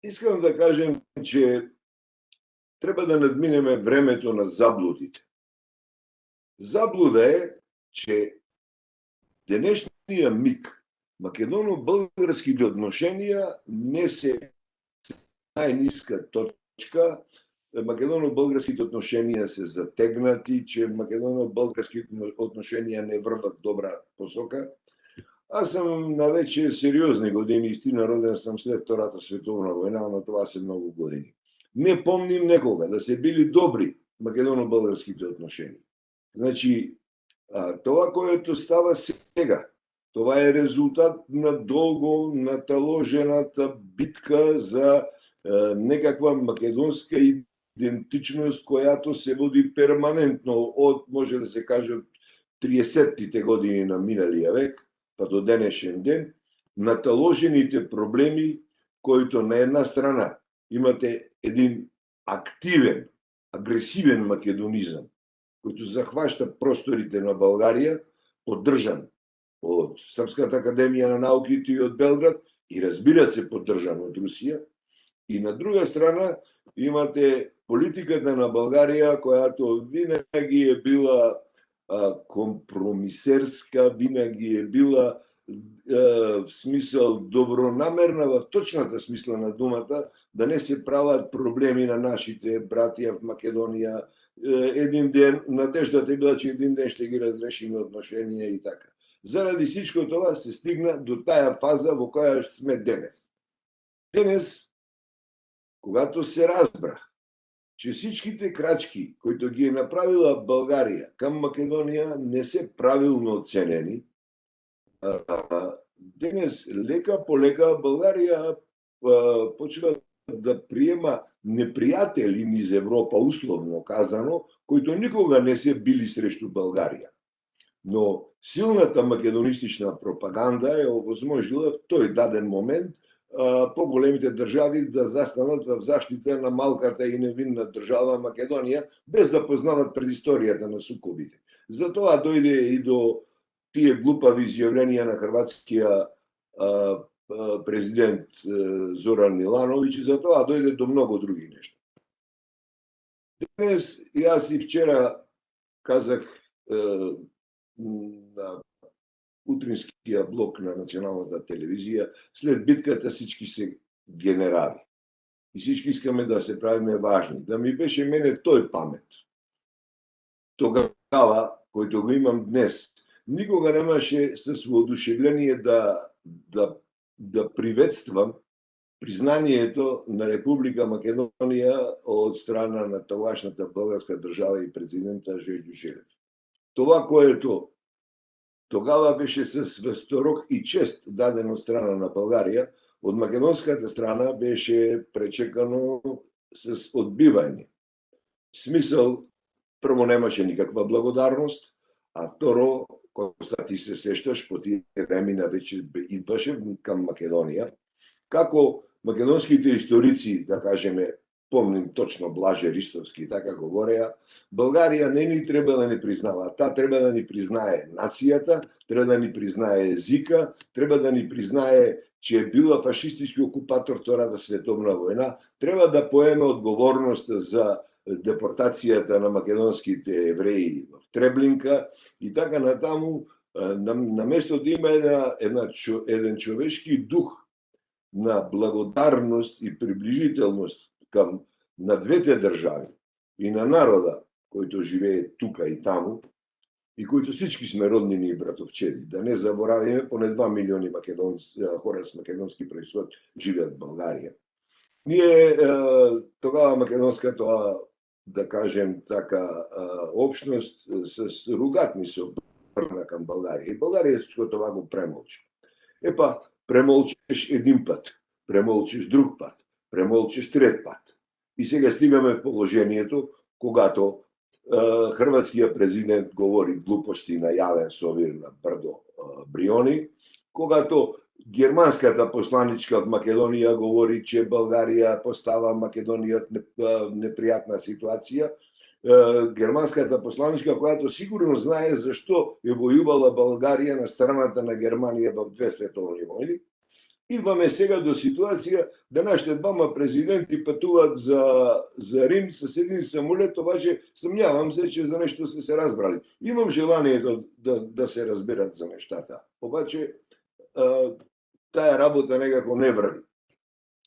Искам да кажем, че треба да надминеме времето на заблудите. Заблуда е, че денешния миг македоно-българските отношения не се най-ниска точка. Македоно-българските отношения се затегнати, че македоно-българските отношения не върват добра посока. Аз съм на вече сериозни години, истина роден съм след Втората световна война, но това са много години. Не помним некога да се били добри македоно-българските отношения. Значи, това, което става сега, това е резултат на дълго наталожената битка за некаква македонска идентичност, която се води перманентно от, може да се каже, 30-тите години на миналия век, па до денешен ден, наталожените проблеми, които на една страна имате един активен, агресивен македонизъм, който захваща просторите на България, поддържан от Сръбската академия на науките и от Белград, и разбира се поддържан от Русия. И на друга страна имате политиката на България, която винаги е била компромисерска, винаги е била в смисъл добронамерна, в точната смисъл на думата, да не се правят проблеми на нашите братия в Македония. Един ден, надеждата е била, че един ден ще ги разрешим отношения и така. Заради всичко това се стигна до тая фаза, в която сме денес. Денес, когато се разбра, че всичките крачки, които ги е направила България към Македония, не се правилно оценени, денес лека по лека България почва да приема неприятели низ Европа, условно казано, които никога не се били срещу България. Но силната македонистична пропаганда е овъзможила в този даден момент по-големите държави да застанат в защита на малката и невинна държава Македония, без да познават предисторията на сукобите. Затова дойде и до тия глупави изявления на хрватския президент Зоран Миланович, и затова дойде до много други неща. Днес и аз и вчера казах на утринския блок на националната телевизия, след битката всички са генерали. И всички искаме да се правиме важни. Да ми беше мене той памет. Тогава, който го имам днес, никога нямаше с въодушевление да приветствам признанието на Република Македония от страна на тогавашната българска държава и президента Жельо Желев. Това, което тогава беше с възторог и чест даден от страна на България, от македонската страна беше пречекано с отбиване. В смисъл, първо нямаше никаква благодарност, а второ, когато ти се сещаш, по тия времена вече идваше към Македония, како македонските историци, да кажем, помним точно Блаже Ристовски, така говореа, България не ни треба да ни признава. Та треба да ни признае нацията, треба да ни признае езика, треба да ни признае, че е била фашистички окупатор Втората световна война, треба да поеме отговорността за депортацията на македонските евреи в Треблинка и така натаму, на место да има еден човешки дух на благодарност и приближителност към на двете държави и на народа, който живее тука и таму, и които всички сме роднини и братовчеди. Да не забравяме, поне 2 милиони хора с македонски произход живеят в България. Ние тогава македонската, да кажем така, общност с ругатни се обърна към България. И България всичко това го премълчи. Епа, премълчиш един път, премълчиш друг път, премълчиш трет път. И сега стигаме в положението, когато хрватския президент говори глупости на явен совир на Бърдо Бриони, когато германската посланичка в Македония говори, че България поставя Македония в неприятна ситуация, германската посланичка, която сигурно знае защо е воювала България на страната на Германия в 2 световни войни, идваме сега до ситуација да нашите двама президенти пътуват за Рим с един самолет, обаче съмнявам се, че за нещо са се разбрали. Имам желанието да се разберат за нещата, обаче тая работа некако не върви.